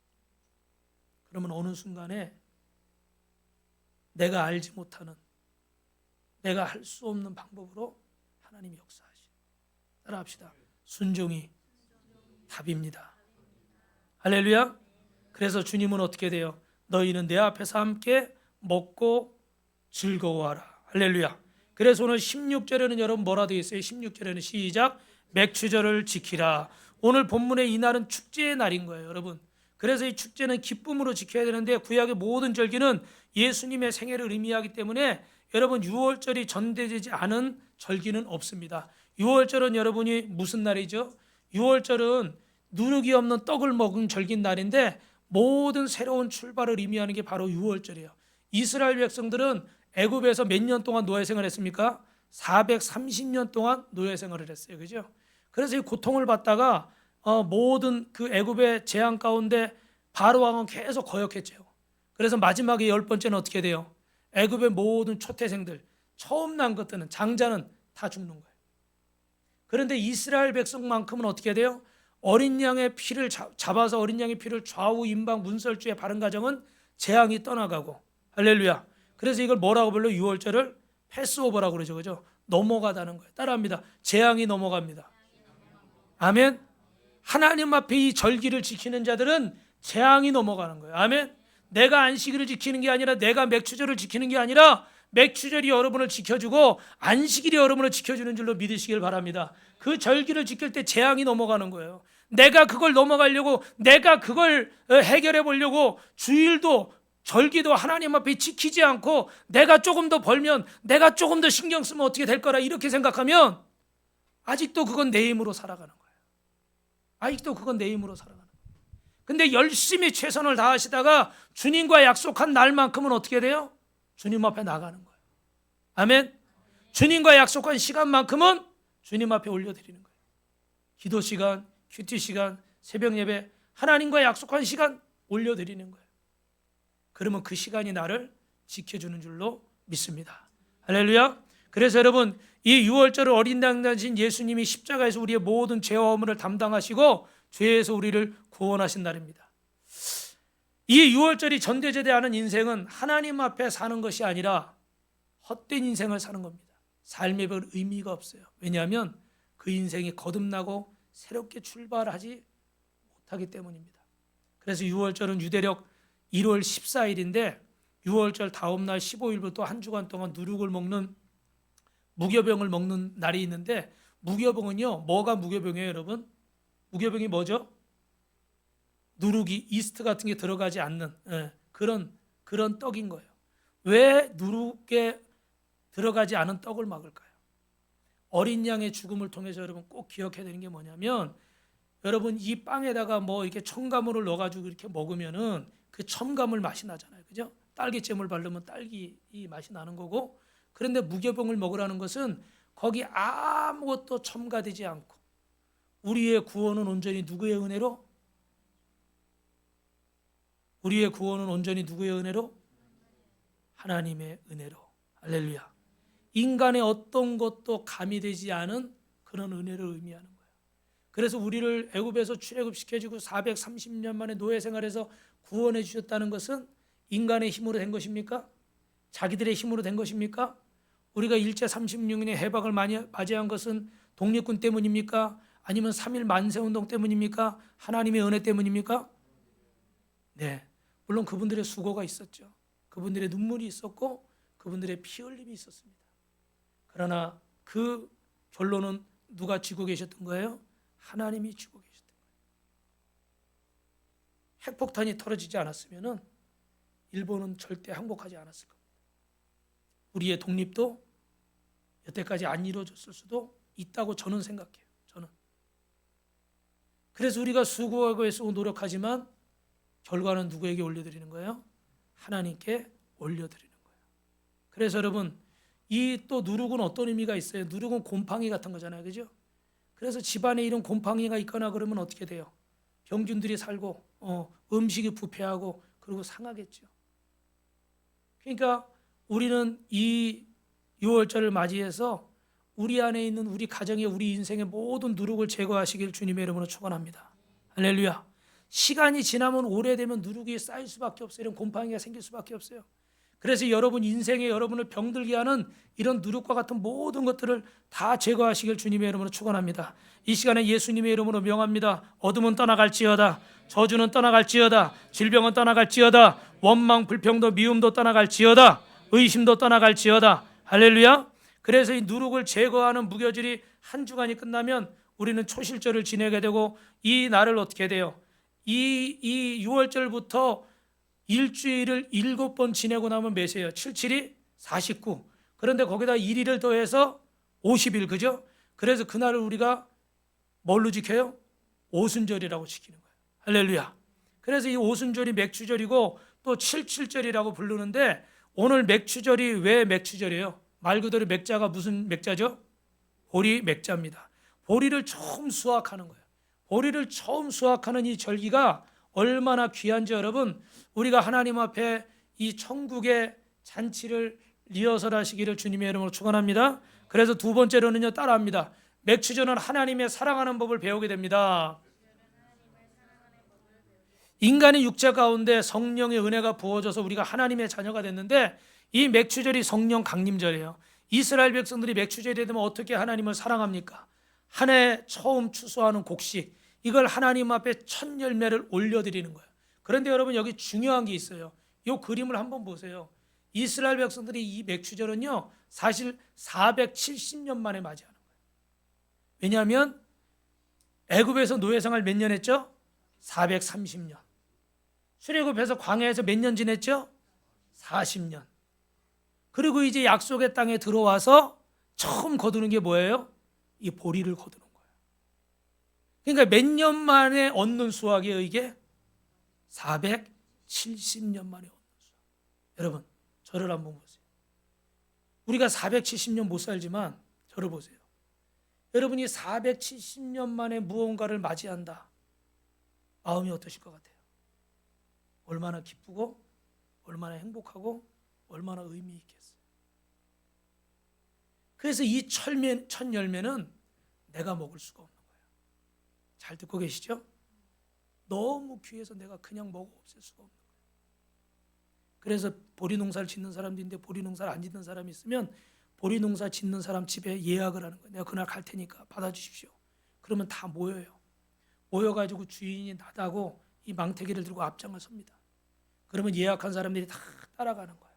그러면 어느 순간에 내가 알지 못하는 내가 할 수 없는 방법으로 하나님이 역사하시죠. 따라합시다. 순종이 답입니다. 할렐루야. 그래서 주님은 어떻게 돼요? 너희는 내 앞에서 함께 먹고 즐거워하라. 할렐루야. 그래서 오늘 16절에는 여러분 뭐라 되어 있어요? 16절에는 시작. 맥추절을 지키라. 오늘 본문의 이 날은 축제의 날인 거예요, 여러분. 그래서 이 축제는 기쁨으로 지켜야 되는데 구약의 모든 절기는 예수님의 생애를 의미하기 때문에 여러분 6월절이 전제되지 않은 절기는 없습니다. 6월절은 여러분이 무슨 날이죠? 6월절은 누룩이 없는 떡을 먹은 절기인 날인데 모든 새로운 출발을 의미하는 게 바로 6월절이에요. 이스라엘 백성들은 애굽에서 몇 년 동안 노예 생활을 했습니까? 430년 동안 노예 생활을 했어요. 그죠? 그래서 이 고통을 받다가 모든 그 애굽의 재앙 가운데 바로 왕은 계속 거역했죠. 그래서 마지막에 10번째는 어떻게 돼요? 애굽의 모든 초태생들, 처음 난 것들은 장자는 다 죽는 거예요. 그런데 이스라엘 백성만큼은 어떻게 돼요? 어린 양의 피를 잡아서 어린 양의 피를 좌우 임방 문설주에 바른 가정은 재앙이 떠나가고 할렐루야. 그래서 이걸 뭐라고 불러? 6월절을 패스오버라고 그러죠. 그죠? 넘어가다는 거예요. 따라합니다. 재앙이 넘어갑니다. 아멘. 하나님 앞에 이 절기를 지키는 자들은 재앙이 넘어가는 거예요. 아멘. 내가 안식일을 지키는 게 아니라 내가 맥추절을 지키는 게 아니라 맥추절이 여러분을 지켜주고 안식일이 여러분을 지켜주는 줄로 믿으시길 바랍니다. 그 절기를 지킬 때 재앙이 넘어가는 거예요. 내가 그걸 넘어가려고 내가 그걸 해결해 보려고 주일도 절기도 하나님 앞에 지키지 않고 내가 조금 더 벌면 내가 조금 더 신경 쓰면 어떻게 될 거라 이렇게 생각하면 아직도 그건 내 힘으로 살아가는 거예요. 아직도 그건 내 힘으로 살아가는 거예요. 근데 열심히 최선을 다하시다가 주님과 약속한 날만큼은 어떻게 돼요? 주님 앞에 나가는 거예요. 아멘. 주님과 약속한 시간만큼은 주님 앞에 올려드리는 거예요. 기도 시간, 큐티 시간, 새벽 예배, 하나님과 약속한 시간 올려드리는 거예요. 그러면 그 시간이 나를 지켜주는 줄로 믿습니다. 할렐루야. 그래서 여러분 이 6월절을 어린 양 되신 예수님이 십자가에서 우리의 모든 죄와 허물을 담당하시고 죄에서 우리를 구원하신 날입니다. 이 6월절이 전제되지 인생은 하나님 앞에 사는 것이 아니라 헛된 인생을 사는 겁니다. 삶에 별 의미가 없어요. 왜냐하면 그 인생이 거듭나고 새롭게 출발하지 못하기 때문입니다. 그래서 6월절은 유대력 1월 14일인데 6월절 다음 날 15일부터 한 주간 동안 누룩을 먹는 무교병을 먹는 날이 있는데 무교병은요. 뭐가 무교병이에요, 여러분? 무교병이 뭐죠? 누룩이 이스트 같은 게 들어가지 않는 그런 떡인 거예요. 왜 누룩에 들어가지 않은 떡을 먹을까요? 어린 양의 죽음을 통해서 여러분 꼭 기억해야 되는 게 뭐냐면, 여러분 이 빵에다가 뭐 이렇게 첨가물을 넣어가지고 이렇게 먹으면은 그 첨가물 맛이 나잖아요, 그죠? 딸기잼을 바르면 딸기 이 맛이 나는 거고, 그런데 무교병을 먹으라는 것은 거기 아무것도 첨가되지 않고 우리의 구원은 온전히 누구의 은혜로? 우리의 구원은 온전히 누구의 은혜로? 하나님의 은혜로. 할렐루야. 인간의 어떤 것도 가미되지 않은 그런 은혜를 의미하는 거예요. 그래서 우리를 애굽에서 출애굽시켜주고 430년 만에 노예 생활에서 구원해 주셨다는 것은 인간의 힘으로 된 것입니까? 자기들의 힘으로 된 것입니까? 우리가 일제 36년의 해방을 맞이한 것은 독립군 때문입니까? 아니면 3.1 만세운동 때문입니까? 하나님의 은혜 때문입니까? 네, 물론 그분들의 수고가 있었죠. 그분들의 눈물이 있었고 그분들의 피 흘림이 있었습니다. 그러나 그 결론은 누가 쥐고 계셨던 거예요? 하나님이 쥐고 계셨던 거예요. 핵폭탄이 터져지지 않았으면 일본은 절대 항복하지 않았을 겁니다. 우리의 독립도 여태까지 안 이루어졌을 수도 있다고 저는 생각해요. 저는. 그래서 우리가 수고하고 애쓰고 노력하지만 결과는 누구에게 올려드리는 거예요? 하나님께 올려드리는 거예요. 그래서 여러분, 이 또 누룩은 어떤 의미가 있어요? 누룩은 곰팡이 같은 거잖아요, 그죠? 그래서 집안에 이런 곰팡이가 있거나 그러면 어떻게 돼요? 병균들이 살고 음식이 부패하고 그리고 상하겠죠. 그러니까 우리는 이 6월절을 맞이해서 우리 안에 있는 우리 가정의 우리 인생의 모든 누룩을 제거하시길 주님의 이름으로 축원합니다. 할렐루야. 시간이 지나면 오래되면 누룩이 쌓일 수밖에 없어요. 이런 곰팡이가 생길 수밖에 없어요. 그래서 여러분 인생에 여러분을 병들게 하는 이런 누룩과 같은 모든 것들을 다 제거하시길 주님의 이름으로 축원합니다. 이 시간에 예수님의 이름으로 명합니다. 어둠은 떠나갈지어다. 저주는 떠나갈지어다. 질병은 떠나갈지어다. 원망, 불평도, 미움도 떠나갈지어다. 의심도 떠나갈지어다. 할렐루야. 그래서 이 누룩을 제거하는 무교절이 한 주간이 끝나면 우리는 초실절을 지내게 되고, 이 날을 어떻게 돼요? 이 6월절부터 일주일을 7번 지내고 나면 몇이에요? 77이 49. 그런데 거기다 1일을 더해서 50일, 그죠? 그래서 그날을 우리가 뭘로 지켜요? 오순절이라고 지키는 거예요. 할렐루야. 그래서 이 오순절이 맥주절이고 또 77절이라고 부르는데, 오늘 맥주절이 왜 맥주절이에요? 말 그대로 맥자가 무슨 맥자죠? 보리 맥자입니다. 보리를 처음 수확하는 거예요. 보리를 처음 수확하는 이 절기가 얼마나 귀한지 여러분, 우리가 하나님 앞에 이 천국의 잔치를 리허설하시기를 주님의 이름으로 축원합니다. 그래서 두 번째로는요, 따라합니다. 맥주절은 하나님의 사랑하는 법을 배우게 됩니다. 인간의 육체 가운데 성령의 은혜가 부어져서 우리가 하나님의 자녀가 됐는데, 이 맥주절이 성령 강림절이에요. 이스라엘 백성들이 맥주절이 되면 어떻게 하나님을 사랑합니까? 한 해 처음 추수하는 곡식, 이걸 하나님 앞에 첫 열매를 올려드리는 거예요. 그런데 여러분, 여기 중요한 게 있어요. 이 그림을 한번 보세요. 이스라엘 백성들이 이 맥주절은요, 사실 470년 만에 맞이하는 거예요. 왜냐하면 애굽에서 노예 생활 몇 년 했죠? 430년. 출애굽해서 광야에서 몇 년 지냈죠? 40년. 그리고 이제 약속의 땅에 들어와서 처음 거두는 게 뭐예요? 이 보리를 거두는 거예요. 그러니까 몇 년 만에 얻는 수확이에요, 이게? 470년 만에 얻는 수확. 여러분, 저를 한번 보세요. 우리가 470년 못 살지만 저를 보세요. 여러분이 470년 만에 무언가를 맞이한다. 마음이 어떠실 것 같아요? 얼마나 기쁘고 얼마나 행복하고 얼마나 의미 있겠어요. 그래서 이 첫 열매는 내가 먹을 수가 없는 거예요. 잘 듣고 계시죠? 너무 귀해서 내가 그냥 먹어 없앨 수가 없는 거예요. 그래서 보리 농사를 짓는 사람들인데 보리 농사를 안 짓는 사람이 있으면 보리 농사 짓는 사람 집에 예약을 하는 거예요. 내가 그날 갈 테니까 받아주십시오. 그러면 다 모여요. 모여가지고 주인이 나다고 이 망태기를 들고 앞장을 섭니다. 그러면 예약한 사람들이 다 따라가는 거예요.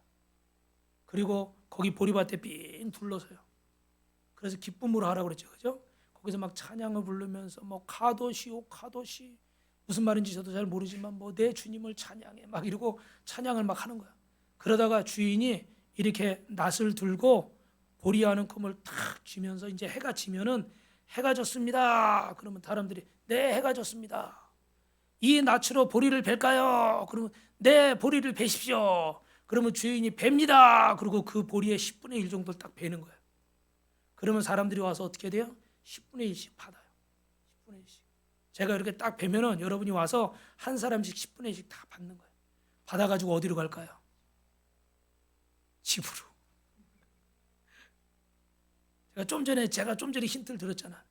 그리고 거기 보리밭에 삥 둘러서요. 그래서 기쁨으로 하라고 그랬죠, 그죠? 거기서 막 찬양을 부르면서 뭐 카도시 오 카도시, 무슨 말인지 저도 잘 모르지만 뭐 내 주님을 찬양해 막 이러고 찬양을 막 하는 거야. 그러다가 주인이 이렇게 낫을 들고 보리하는 꿈을 탁 쥐면서 이제 해가 지면은 해가 졌습니다. 그러면 사람들이 네, 해가 졌습니다. 이 낯으로 보리를 벨까요? 그러면 네, 보리를 베십시오. 그러면 주인이 뵙니다. 그리고 그 보리의 10분의 1 정도를 딱 베는 거예요. 그러면 사람들이 와서 어떻게 돼요? 10분의 1씩 받아요. 10분의 1씩. 제가 이렇게 딱 베면은 여러분이 와서 한 사람씩 10분의 1씩 다 받는 거예요. 받아가지고 어디로 갈까요? 집으로. 제가 좀 전에 힌트를 드렸잖아.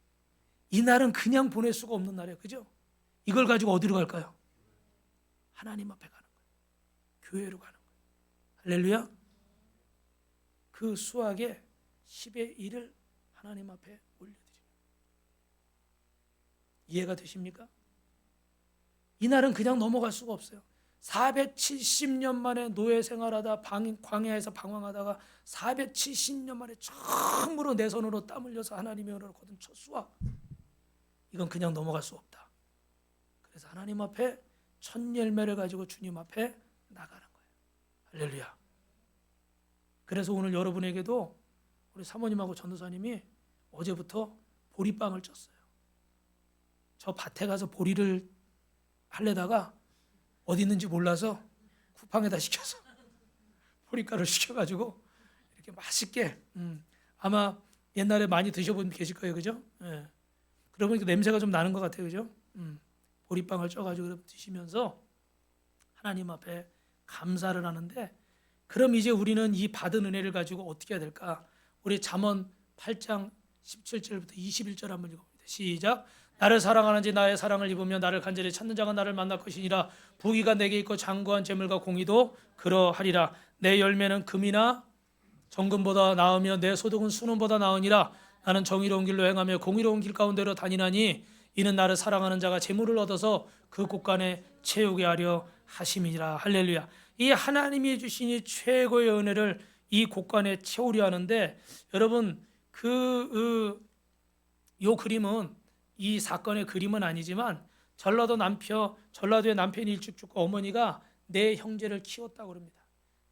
이 날은 그냥 보낼 수가 없는 날이에요. 그죠? 이걸 가지고 어디로 갈까요? 하나님 앞에 가는 거예요. 교회로 가는 거예요. 할렐루야. 그 수확의 10의 1을 하나님 앞에 올려드리는 거예요. 이해가 되십니까? 이 날은 그냥 넘어갈 수가 없어요. 470년 만에 노예 생활하다 광야에서 방황하다가 470년 만에 처음으로 내 손으로 땀 흘려서 하나님의 은혜를 거둔 첫 수확. 이건 그냥 넘어갈 수 없다. 그래서 하나님 앞에 첫 열매를 가지고 주님 앞에 나가는 거예요. 할렐루야. 그래서 오늘 여러분에게도 우리 사모님하고 전도사님이 어제부터 보리빵을 쪘어요. 저 밭에 가서 보리를 하려다가 어디 있는지 몰라서 쿠팡에다 시켜서 보리가루 시켜가지고 이렇게 맛있게 아마 옛날에 많이 드셔본 분 계실 거예요, 그죠? 예. 그러고 보니까 냄새가 좀 나는 것 같아요, 그죠? 보리빵을 쪄가지고 드시면서 하나님 앞에 감사를 하는데, 그럼 이제 우리는 이 받은 은혜를 가지고 어떻게 해야 될까? 우리 잠언 8장 17절부터 21절 한번 읽어봅니다. 시작. 나를 사랑하는지 나의 사랑을 입으며 나를 간절히 찾는 자가 나를 만날 것이니라. 부귀가 내게 있고 장구한 재물과 공의도 그러하리라. 내 열매는 금이나 정금보다 나으며 내 소득은 순원보다 나으니라. 나는 정의로운 길로 행하며 공의로운 길 가운데로 다니나니 이는 나를 사랑하는 자가 재물을 얻어서 그 곳간에 채우게 하려 하심이니라. 할렐루야. 이 하나님이 주신 이 최고의 은혜를 이 곳간에 채우려 하는데, 여러분 요 그림은 이 사건의 그림은 아니지만 전라도의 남편이 일찍 죽고 어머니가 내 형제를 키웠다고 합니다.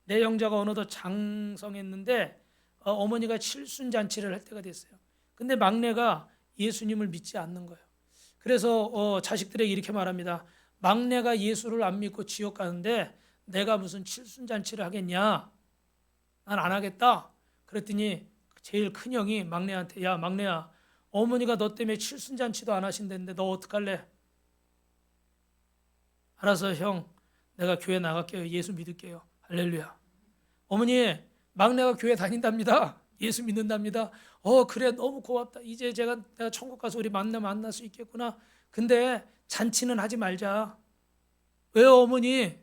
내 형제가 어느덧 장성했는데 어머니가 칠순잔치를 할 때가 됐어요. 근데 막내가 예수님을 믿지 않는 거예요. 그래서 자식들에게 이렇게 말합니다. 막내가 예수를 안 믿고 지옥 가는데 내가 무슨 칠순잔치를 하겠냐? 난 안 하겠다. 그랬더니 제일 큰 형이 막내한테, 야 막내야, 어머니가 너 때문에 칠순잔치도 안 하신다는데 너 어떡할래? 알아서 형, 내가 교회 나갈게요. 예수 믿을게요. 할렐루야. 어머니, 막내가 교회 다닌답니다. 예수 믿는답니다. 그래, 너무 고맙다. 이제 내가 천국 가서 우리 만날 수 있겠구나. 근데 잔치는 하지 말자. 왜요, 어머니?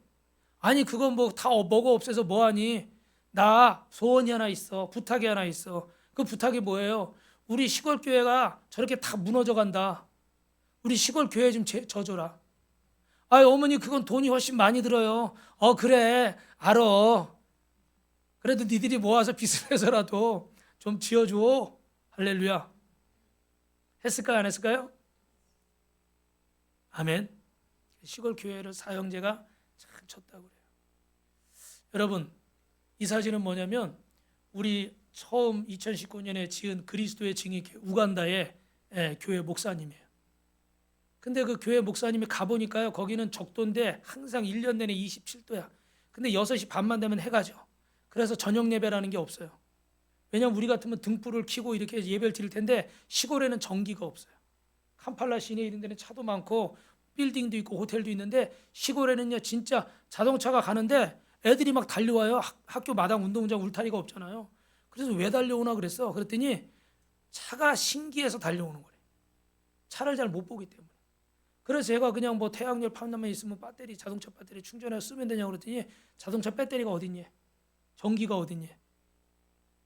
아니 그건 뭐 다 먹어 없애서 뭐하니? 나 소원이 하나 있어. 부탁이 하나 있어. 그 부탁이 뭐예요? 우리 시골 교회가 저렇게 다 무너져 간다. 우리 시골 교회 좀 져줘라. 어머니 그건 돈이 훨씬 많이 들어요. 그래 알어. 그래도 니들이 모아서 빚을 내서라도 좀 지어줘. 할렐루야. 했을까요, 안 했을까요? 아멘. 시골 교회를 사형제가 참 쳤다고 그래요. 여러분, 이 사진은 뭐냐면 우리 처음 2019년에 지은 그리스도의 증인 우간다의 교회 목사님이에요. 근데 그 교회 목사님이 가보니까요, 거기는 적도인데 항상 1년 내내 27도야. 근데 6시 반만 되면 해가 져. 그래서 저녁 예배라는 게 없어요. 왜냐면 우리 같으면 등불을 켜고 이렇게 예배를 드릴 텐데 시골에는 전기가 없어요. 캄팔라 시내 이런 데는 차도 많고 빌딩도 있고 호텔도 있는데 시골에는요 진짜 자동차가 가는데 애들이 막 달려와요. 학교 마당 운동장 울타리가 없잖아요. 그래서 왜 달려오나 그랬어. 그랬더니 차가 신기해서 달려오는 거래. 차를 잘 못 보기 때문에. 그래서 제가 그냥 뭐 태양열 판단만 있으면 자동차 배터리 충전해서 쓰면 되냐고 그랬더니 자동차 배터리가 어딨니? 전기가 어딨니?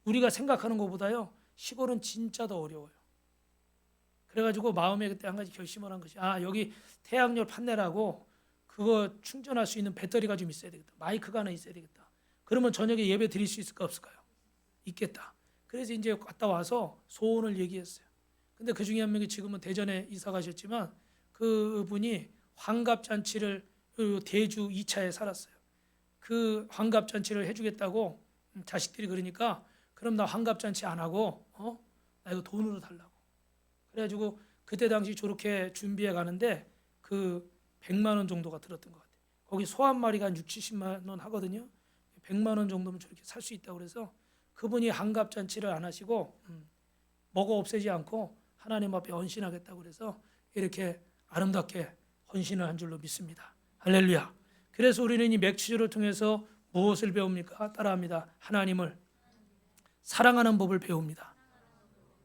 우리가 생각하는 것보다요 시골은 진짜 더 어려워요. 그래가지고 마음에 그때 한 가지 결심을 한 것이, 여기 태양열 판넬하고 그거 충전할 수 있는 배터리가 좀 있어야 되겠다. 마이크가 하나 있어야 되겠다. 그러면 저녁에 예배 드릴 수 있을까 없을까요? 있겠다. 그래서 이제 갔다 와서 소원을 얘기했어요. 근데 그 중에 한 명이 지금은 대전에 이사 가셨지만 그분이 환갑잔치를 대주 2차에 살았어요. 그 환갑잔치를 해주겠다고 자식들이 그러니까 그럼 나 환갑잔치 안 하고 나 이거 돈으로 달라고. 그래가지고 그때 당시 저렇게 준비해 가는데 그 100만 원 정도가 들었던 것 같아요. 거기 소 한 마리가 한 6, 70만 원 하거든요. 100만 원 정도면 저렇게 살 수 있다고 그래서 그분이 환갑잔치를 안 하시고 먹어 없애지 않고 하나님 앞에 헌신하겠다고 그래서 이렇게 아름답게 헌신을 한 줄로 믿습니다. 할렐루야. 그래서 우리는 이 맥주주를 통해서 무엇을 배웁니까? 따라합니다. 하나님을 사랑하는 법을 배웁니다.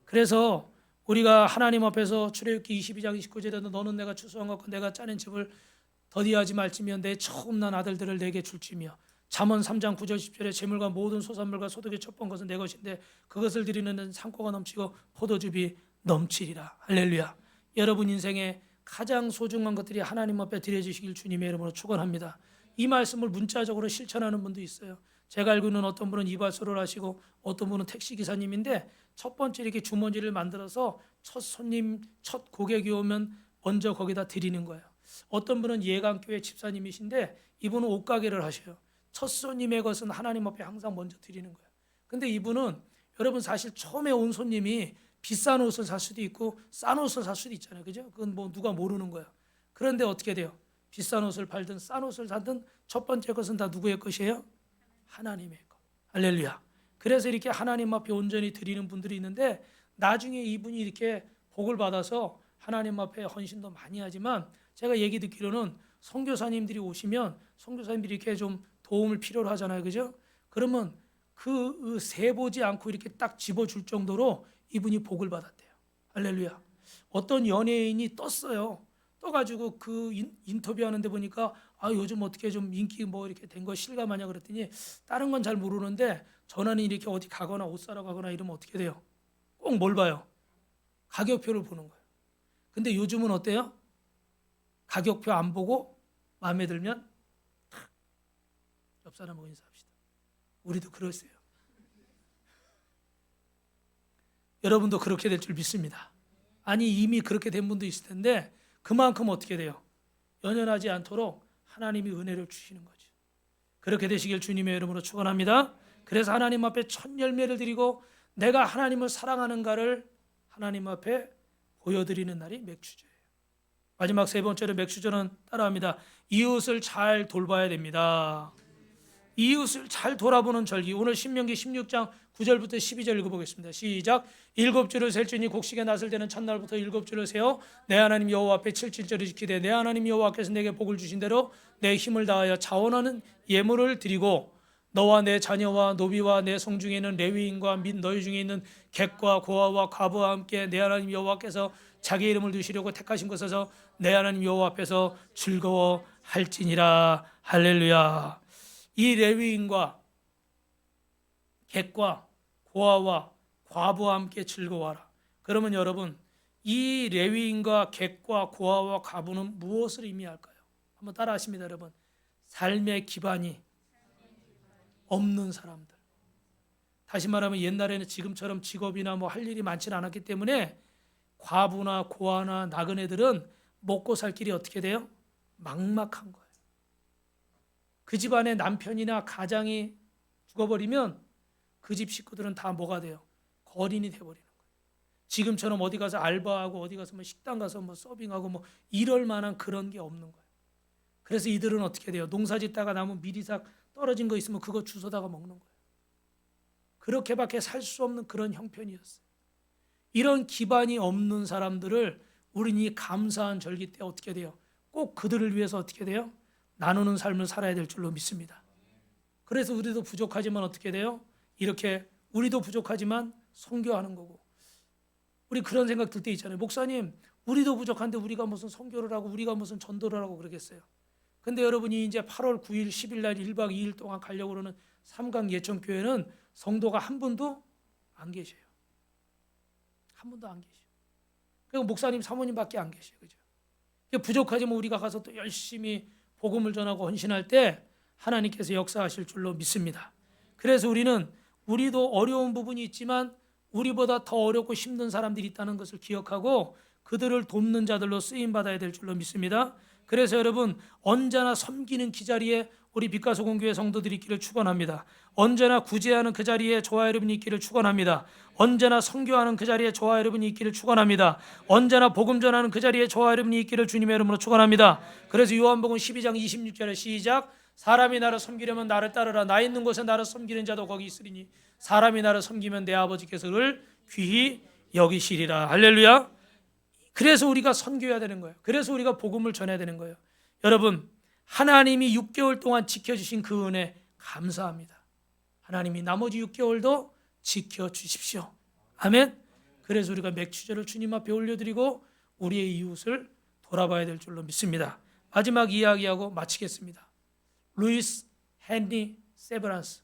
그래서 우리가 하나님 앞에서 출애굽기 22장 29절에도 너는 내가 추수한 것과 내가 짜낸 집을 더디하지 말지며 내 처음 난 아들들을 내게 줄지며 잠언 3장 9절 10절에 재물과 모든 소산물과 소득의 첫 번 것은 내 것인데 그것을 드리는 데는 창고가 넘치고 포도즙이 넘치리라. 할렐루야. 여러분 인생에 가장 소중한 것들이 하나님 앞에 드려지시길 주님의 이름으로 축원합니다. 이 말씀을 문자적으로 실천하는 분도 있어요. 제가 알고 있는 어떤 분은 이발소를 하시고 어떤 분은 택시기사님인데 첫 번째 이렇게 주머니를 만들어서 첫 손님, 첫 고객이 오면 먼저 거기다 드리는 거예요. 어떤 분은 예강교회 집사님이신데 이분은 옷가게를 하셔요. 첫 손님의 것은 하나님 앞에 항상 먼저 드리는 거예요. 근데 이분은 여러분 사실 처음에 온 손님이 비싼 옷을 살 수도 있고 싼 옷을 살 수도 있잖아요. 그죠? 그건 뭐 누가 모르는 거예요. 그런데 어떻게 돼요? 비싼 옷을 팔든 싼 옷을 사든 첫 번째 것은 다 누구의 것이에요? 하나님의 것. 할렐루야. 그래서 이렇게 하나님 앞에 온전히 드리는 분들이 있는데 나중에 이분이 이렇게 복을 받아서 하나님 앞에 헌신도 많이 하지만 제가 얘기 듣기로는 선교사님들이 오시면 선교사님들이 이렇게 좀 도움을 필요로 하잖아요. 그죠? 그러면 그 세보지 않고 이렇게 딱 집어줄 정도로 이분이 복을 받았대요. 할렐루야. 어떤 연예인이 떴어요. 떠가지고 그 인터뷰하는데 보니까 요즘 어떻게 좀 인기 뭐 이렇게 된 거 실감하냐 그랬더니 다른 건 잘 모르는데 전화는 이렇게 어디 가거나 옷 사러 가거나 이러면 어떻게 돼요? 꼭 뭘 봐요? 가격표를 보는 거예요. 근데 요즘은 어때요? 가격표 안 보고 마음에 들면 옆 사람하고 인사합시다. 우리도 그러세요. 여러분도 그렇게 될 줄 믿습니다. 아니 이미 그렇게 된 분도 있을 텐데 그만큼 어떻게 돼요? 연연하지 않도록 하나님이 은혜를 주시는 거죠. 그렇게 되시길 주님의 이름으로 축원합니다. 그래서 하나님 앞에 첫 열매를 드리고 내가 하나님을 사랑하는가를 하나님 앞에 보여드리는 날이 맥주제예요. 마지막 세 번째로 맥주제는 따라합니다. 이웃을 잘 돌봐야 됩니다. 이웃을 잘 돌아보는 절기. 오늘 신명기 16장 9절부터 12절 읽어보겠습니다. 시작. 7주를 셀지니 곡식의 낫을 되는 첫날부터 7주를 세어 내 하나님 여호와 앞에 7일절을 지키되 내 하나님 여호와께서 내게 복을 주신 대로 내 힘을 다하여 자원하는 예물을 드리고 너와 내 자녀와 노비와 내 성중에 있는 레위인과 및 너희 중에 있는 객과 고아와 과부와 함께 내 하나님 여호와께서 자기 이름을 두시려고 택하신 것에서 내 하나님 여호와 앞에서 즐거워할지니라. 할렐루야. 이 레위인과 객과 고아와 과부와 함께 즐거워하라. 그러면 여러분 이 레위인과 객과 고아와 과부는 무엇을 의미할까요? 한번 따라 하십니다. 여러분. 삶의 기반이 없는 사람들. 다시 말하면 옛날에는 지금처럼 직업이나 뭐 할 일이 많지는 않았기 때문에 과부나 고아나 나그네들은 먹고 살 길이 어떻게 돼요? 막막한 거예요. 그 집안의 남편이나 가장이 죽어버리면 그 집 식구들은 다 뭐가 돼요? 거린이 돼버리는 거예요. 지금처럼 어디 가서 알바하고 어디 가서 뭐 식당 가서 뭐 서빙하고 뭐 이럴 만한 그런 게 없는 거예요. 그래서 이들은 어떻게 돼요? 농사 짓다가 남은 미리삭 떨어진 거 있으면 그거 주워다가 먹는 거예요. 그렇게밖에 살 수 없는 그런 형편이었어요. 이런 기반이 없는 사람들을 우리는 이 감사한 절기 때 어떻게 돼요? 꼭 그들을 위해서 어떻게 돼요? 나누는 삶을 살아야 될 줄로 믿습니다. 그래서 우리도 부족하지만 어떻게 돼요? 이렇게 우리도 부족하지만 선교하는 거고. 우리 그런 생각 들 때 있잖아요. 목사님, 우리도 부족한데 우리가 무슨 선교를 하고 우리가 무슨 전도를 하고 그러겠어요. 근데 여러분이 이제 8월 9일, 10일 날 1박 2일 동안 가려고 그러는 삼강 예천교회는 성도가 한 분도 안 계셔요. 한 분도 안 계셔요. 그리고 목사님, 사모님밖에 안 계셔요. 그죠? 부족하지만 우리가 가서 또 열심히 복음을 전하고 헌신할 때 하나님께서 역사하실 줄로 믿습니다. 그래서 우리도 어려운 부분이 있지만 우리보다 더 어렵고 힘든 사람들이 있다는 것을 기억하고 그들을 돕는 자들로 쓰임 받아야 될 줄로 믿습니다. 그래서 여러분 언제나 섬기는 기자리에 우리 빛가소공교회 성도들이 있기를 축원합니다. 언제나 구제하는 그 자리에 저와 여러분이 있기를 축원합니다. 언제나 선교하는 그 자리에 저와 여러분이 있기를 축원합니다. 언제나 복음 전하는 그 자리에 저와 여러분이 있기를 주님의 이름으로 축원합니다. 그래서 요한복음 12장 26절에 시작. 사람이 나를 섬기려면 나를 따르라. 나 있는 곳에 나를 섬기는 자도 거기 있으리니 사람이 나를 섬기면 내 아버지께서 그를 귀히 여기시리라. 할렐루야. 그래서 우리가 선교해야 되는 거예요. 그래서 우리가 복음을 전해야 되는 거예요. 여러분 하나님이 6개월 동안 지켜주신 그 은혜 감사합니다. 하나님이 나머지 6개월도 지켜주십시오. 아멘. 그래서 우리가 맥주제를 주님 앞에 올려드리고 우리의 이웃을 돌아봐야 될 줄로 믿습니다. 마지막 이야기하고 마치겠습니다. 루이스 헨리 세브란스,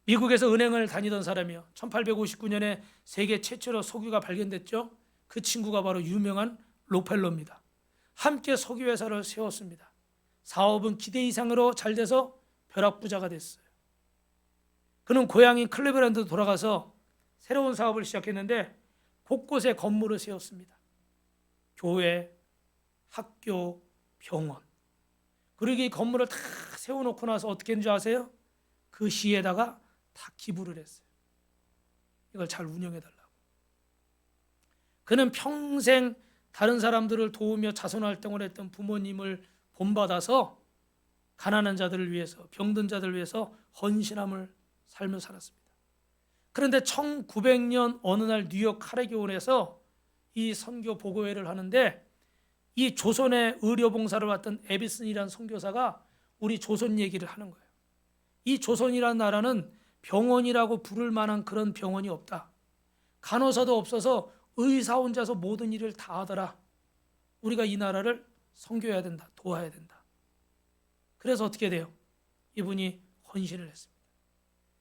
미국에서 은행을 다니던 사람이요. 1859년에 세계 최초로 석유가 발견됐죠. 그 친구가 바로 유명한 록펠러입니다. 함께 석유회사를 세웠습니다. 사업은 기대 이상으로 잘 돼서 벼락부자가 됐어요. 그는 고향인 클리블랜드 돌아가서 새로운 사업을 시작했는데 곳곳에 건물을 세웠습니다. 교회, 학교, 병원. 그리고 이 건물을 다 세워놓고 나서 어떻게 했는지 아세요? 그 시에다가 다 기부를 했어요. 이걸 잘 운영해달라고. 그는 평생 다른 사람들을 도우며 자선활동을 했던 부모님을 본받아서 가난한 자들을 위해서, 병든 자들을 위해서 헌신함을 삶을 살았습니다. 그런데 1900년 어느 날 뉴욕 카네기홀에서 이 선교 보고회를 하는데 이 조선의 의료봉사를 왔던 에비슨이라는 선교사가 우리 조선 얘기를 하는 거예요. 이 조선이라는 나라는 병원이라고 부를 만한 그런 병원이 없다. 간호사도 없어서 의사 혼자서 모든 일을 다 하더라. 우리가 이 나라를 선교해야 된다. 도와야 된다. 그래서 어떻게 돼요? 이분이 헌신을 했습니다.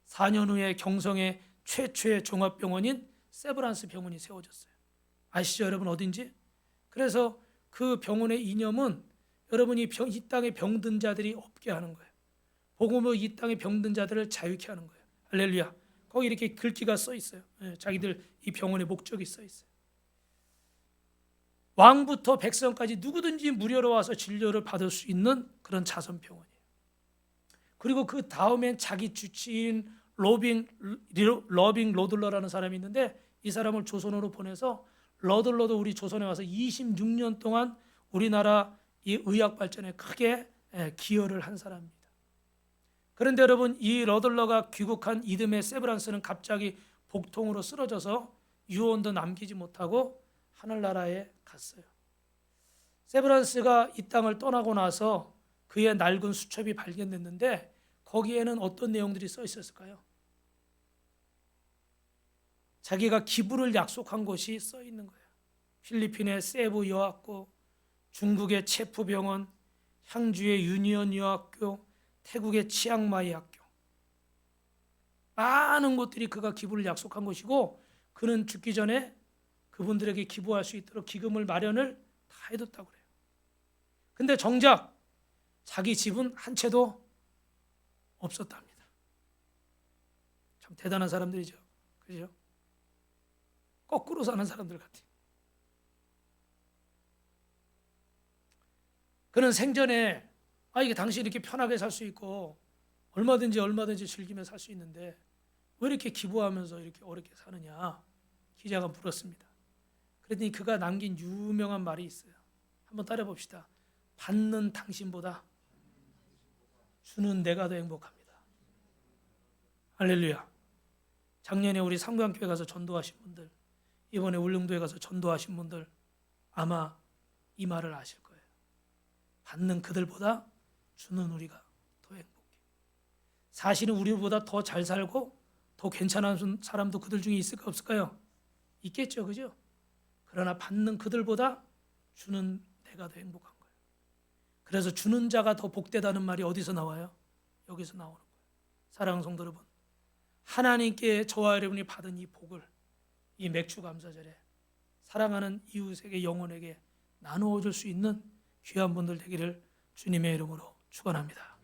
4년 후에 경성의 최초의 종합병원인 세브란스 병원이 세워졌어요. 아시죠 여러분 어딘지? 그래서 그 병원의 이념은 여러분이 이 땅에 병든 자들이 없게 하는 거예요. 복음으로 이 땅에 병든 자들을 자유케 하는 거예요. 할렐루야. 거기 이렇게 글귀가 써 있어요. 자기들 이 병원의 목적이 써 있어요. 왕부터 백성까지 누구든지 무료로 와서 진료를 받을 수 있는 그런 자선병원이에요. 그리고 그 다음엔 자기 주치인 러빙 로들러라는 사람이 있는데 이 사람을 조선으로 보내서 러들러도 우리 조선에 와서 26년 동안 우리나라 이 의학 발전에 크게 기여를 한 사람입니다. 그런데 여러분 이 러들러가 귀국한 이듬해 세브란스는 갑자기 복통으로 쓰러져서 유언도 남기지 못하고 하늘나라에 갔어요. 세브란스가 이 땅을 떠나고 나서 그의 낡은 수첩이 발견됐는데 거기에는 어떤 내용들이 써 있었을까요? 자기가 기부를 약속한 곳이 써 있는 거예요. 필리핀의 세부 여학교, 중국의 체프 병원, 향주의 유니언 여학교, 태국의 치앙마이 학교. 많은 곳들이 그가 기부를 약속한 곳이고 그는 죽기 전에 그분들에게 기부할 수 있도록 기금을 마련을 다 해뒀다고 그래요. 근데 정작 자기 집은 한 채도 없었답니다. 참 대단한 사람들이죠. 그죠? 거꾸로 사는 사람들 같아요. 그는 생전에 이게 당신 이렇게 편하게 살 수 있고 얼마든지 즐기며 살 수 있는데 왜 이렇게 기부하면서 이렇게 어렵게 사느냐 기자가 물었습니다. 그랬더니 그가 남긴 유명한 말이 있어요. 한번 따라 봅시다. 받는 당신보다 주는 내가 더 행복합니다. 할렐루야. 작년에 우리 삼강교회 가서 전도하신 분들, 이번에 울릉도에 가서 전도하신 분들 아마 이 말을 아실 거예요. 받는 그들보다 주는 우리가 더 행복해. 사실은 우리보다 더 잘 살고 더 괜찮은 사람도 그들 중에 있을까 없을까요? 있겠죠, 그죠? 그러나 받는 그들보다 주는 내가 더 행복한 거예요. 그래서 주는 자가 더 복되다는 말이 어디서 나와요? 여기서 나오는 거예요. 사랑하는 성도 여러분, 하나님께 저와 여러분이 받은 이 복을 이 맥주 감사절에 사랑하는 이웃에게 영혼에게 나누어 줄 수 있는 귀한 분들 되기를 주님의 이름으로 축원합니다.